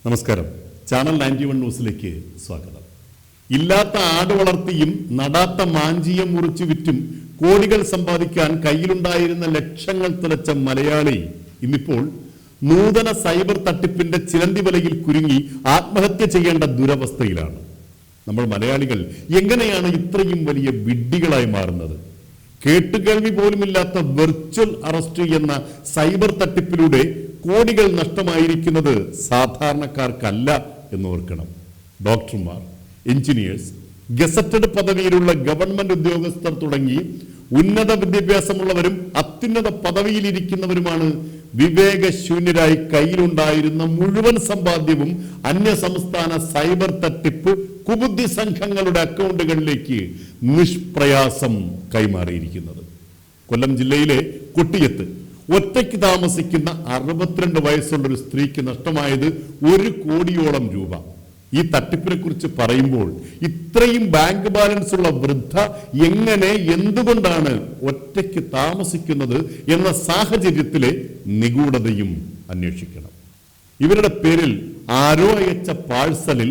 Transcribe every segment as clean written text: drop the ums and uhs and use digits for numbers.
നമസ്കാരം. ചാനൽ 91 ന്യൂസിലേക്ക് സ്വാഗതം. ഇല്ലാത്ത ആട് വളർത്തിയും നടാത്ത മാഞ്ചിയം മുറിച്ചു വിറ്റും കോടികൾ സമ്പാദിക്കാൻ കയ്യിലുണ്ടായിരുന്ന ലക്ഷങ്ങൾ തുലച്ച മലയാളി ഇന്നിപ്പോൾ നൂതന സൈബർ തട്ടിപ്പിന്റെ ചിലന്തി വലയിൽ കുരുങ്ങി ആത്മഹത്യ ചെയ്യേണ്ട ദുരവസ്ഥയിലാണ്. നമ്മൾ മലയാളികൾ എങ്ങനെയാണ് ഇത്രയും വലിയ വിഡ്ഢികളായി മാറുന്നത്? കേട്ടുകേൾവി പോലുമില്ലാത്ത വെർച്വൽ അറസ്റ്റ് എന്ന സൈബർ തട്ടിപ്പിലൂടെ കോടികൾ നഷ്ടമായിരിക്കുന്നത് സാധാരണക്കാർക്കല്ല എന്നോർക്കണം. ഡോക്ടർമാർ, എഞ്ചിനീയേഴ്സ്, ഗസറ്റഡ് പദവിയിലുള്ള ഗവൺമെന്റ് ഉദ്യോഗസ്ഥർ തുടങ്ങി ഉന്നത വിദ്യാഭ്യാസമുള്ളവരും അത്യുന്നത പദവിയിലിരിക്കുന്നവരുമാണ് വിവേകശൂന്യരായി കയ്യിലുണ്ടായിരുന്ന മുഴുവൻ സമ്പാദ്യവും അന്യസംസ്ഥാന സൈബർ തട്ടിപ്പ് കുബുദ്ധി സംഘങ്ങളുടെ അക്കൗണ്ടുകളിലേക്ക് നിഷ്പ്രയാസം കൈമാറിയിരിക്കുന്നത്. കൊല്ലം ജില്ലയിലെ കൊട്ടിയത്ത് ഒറ്റയ്ക്ക് താമസിക്കുന്ന 62 വയസ്സുള്ള ഒരു സ്ത്രീക്ക് നഷ്ടമായത് 1 കോടിയോളം രൂപ. ഈ തട്ടിപ്പിനെ കുറിച്ച് പറയുമ്പോൾ ഇത്രയും ബാങ്ക് ബാലൻസ് ഉള്ള വൃദ്ധ എങ്ങനെ, എന്തുകൊണ്ടാണ് ഒറ്റയ്ക്ക് താമസിക്കുന്നത് എന്ന സാഹചര്യത്തിലെ നിഗൂഢതയും അന്വേഷിക്കണം. ഇവരുടെ പേരിൽ ആരോ അയച്ച പാഴ്സലിൽ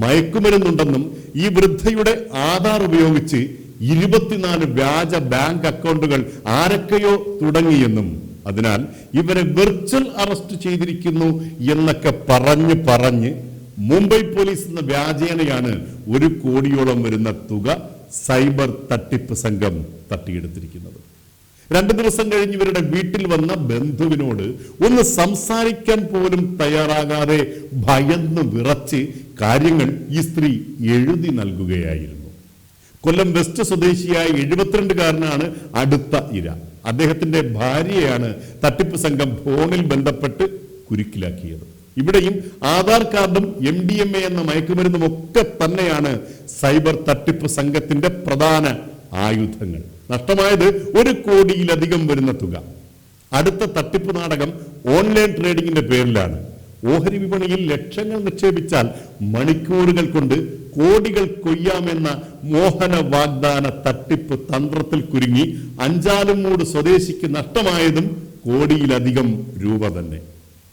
മയക്കുമരുന്നുണ്ടെന്നും ഈ വൃദ്ധയുടെ ആധാർ ഉപയോഗിച്ച് 24 വ്യാജ ബാങ്ക് അക്കൗണ്ടുകൾ ആരൊക്കെയോ തുടങ്ങിയെന്നും അതിനാൽ ഇവരെ വെർച്വൽ അറസ്റ്റ് ചെയ്തിരിക്കുന്നു എന്നൊക്കെ പറഞ്ഞ് മുംബൈ പോലീസ് എന്ന വ്യാജേനയാണ് 1 കോടിയോളം വരുന്ന തുക സൈബർ തട്ടിപ്പ് സംഘം തട്ടിയെടുത്തിരിക്കുന്നത്. 2 ദിവസം കഴിഞ്ഞ് ഇവരുടെ വീട്ടിൽ വന്ന ബന്ധുവിനോട് ഒന്ന് സംസാരിക്കാൻ പോലും തയ്യാറാകാതെ ഭയന്ന് വിറച്ച് കാര്യങ്ങൾ ഈ സ്ത്രീ എഴുതി നൽകുകയായിരുന്നു. കൊല്ലം വെസ്റ്റ് സ്വദേശിയായ 72-കാരനാണ് അടുത്ത ഇര. അദ്ദേഹത്തിന്റെ ഭാര്യയാണ് തട്ടിപ്പ് സംഘം ഫോണിൽ ബന്ധപ്പെട്ട് കുരുക്കിലാക്കിയത്. ഇവിടെയും ആധാർ കാർഡും MDMA എന്ന മയക്കുമരുന്നും ഒക്കെ തന്നെയാണ് സൈബർ തട്ടിപ്പ് സംഘത്തിന്റെ പ്രധാന ആയുധങ്ങൾ. നഷ്ടമായത് 1 കോടിയിലധികം വരുന്ന തുക. അടുത്ത തട്ടിപ്പ് നാടകം ഓൺലൈൻ ട്രേഡിംഗിന്റെ പേരിലാണ്. ഓഹരി വിപണിയിൽ ലക്ഷങ്ങൾ നിക്ഷേപിച്ചാൽ മണിക്കൂറുകൾ കൊണ്ട് കോടികൾ കൊയ്യാമെന്ന മോഹന വാഗ്ദാന തട്ടിപ്പ് തന്ത്രത്തിൽ കുരുങ്ങി അഞ്ചാലുമൂട് സ്വദേശിക്ക് നഷ്ടമായതും കോടിയിലധികം രൂപ തന്നെ.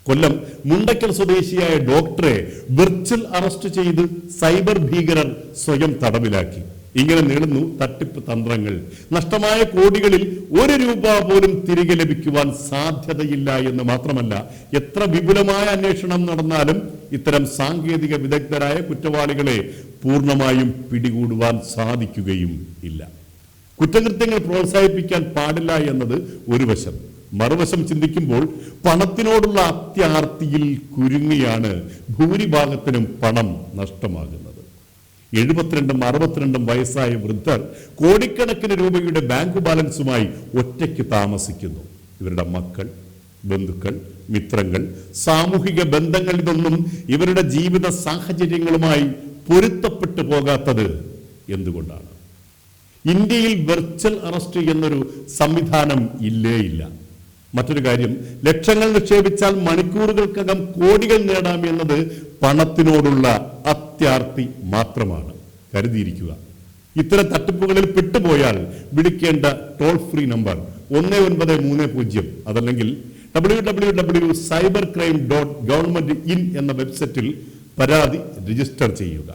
കൊല്ലം മുണ്ടക്കൽ സ്വദേശിയായ ഡോക്ടറെ വെർച്വൽ അറസ്റ്റ് ചെയ്ത് സൈബർ ഭീകരർ സ്വയം തടവിലാക്കി. ഇങ്ങനെ നീളുന്നു തട്ടിപ്പ് തന്ത്രങ്ങൾ. നഷ്ടമായ കോടികളിൽ 1 രൂപ പോലും തിരികെ ലഭിക്കുവാൻ സാധ്യതയില്ല എന്ന് മാത്രമല്ല, എത്ര വിപുലമായ അന്വേഷണം നടന്നാലും ഇത്തരം സാങ്കേതിക വിദഗ്ധരായ കുറ്റവാളികളെ പൂർണ്ണമായും പിടികൂടുവാൻ സാധിക്കുകയും ഇല്ല. കുറ്റകൃത്യങ്ങൾ പ്രോത്സാഹിപ്പിക്കാൻ പാടില്ല എന്നത് ഒരു വശം. മറുവശം ചിന്തിക്കുമ്പോൾ പണത്തിനോടുള്ള അത്യാർത്തിയിൽ കുരുങ്ങിയാണ് ഭൂരിഭാഗത്തിനും പണം നഷ്ടമാകുന്നത്. 72ഉം 62ഉം വയസ്സായ വൃദ്ധർ കോടിക്കണക്കിന് രൂപയുടെ ബാങ്ക് ബാലൻസുമായി ഒറ്റയ്ക്ക് താമസിക്കുന്നു. ഇവരുടെ മക്കൾ, ബന്ധുക്കൾ, മിത്രങ്ങൾ, സാമൂഹിക ബന്ധങ്ങൾ ഇതൊന്നും ഇവരുടെ ജീവിത സാഹചര്യങ്ങളുമായി പൊരുത്തപ്പെട്ടു പോകാത്തത് എന്തുകൊണ്ടാണ്? ഇന്ത്യയിൽ വെർച്വൽ അറസ്റ്റ് എന്നൊരു സംവിധാനം ഇല്ല. മറ്റൊരു കാര്യം, ലക്ഷങ്ങൾ നിക്ഷേപിച്ചാൽ മണിക്കൂറുകൾക്കകം കോടികൾ നേടാം എന്നത് പണത്തിനോടുള്ള അത്യാർത്തി മാത്രമാണ്. കരുതിയിരിക്കുക. ഇത്തരം തട്ടിപ്പുകളിൽ പെട്ടുപോയാൽ വിളിക്കേണ്ട ടോൾ ഫ്രീ നമ്പർ 1930, അതല്ലെങ്കിൽ www.cybercrime.government.in എന്ന വെബ്സൈറ്റിൽ പരാതി രജിസ്റ്റർ ചെയ്യുക.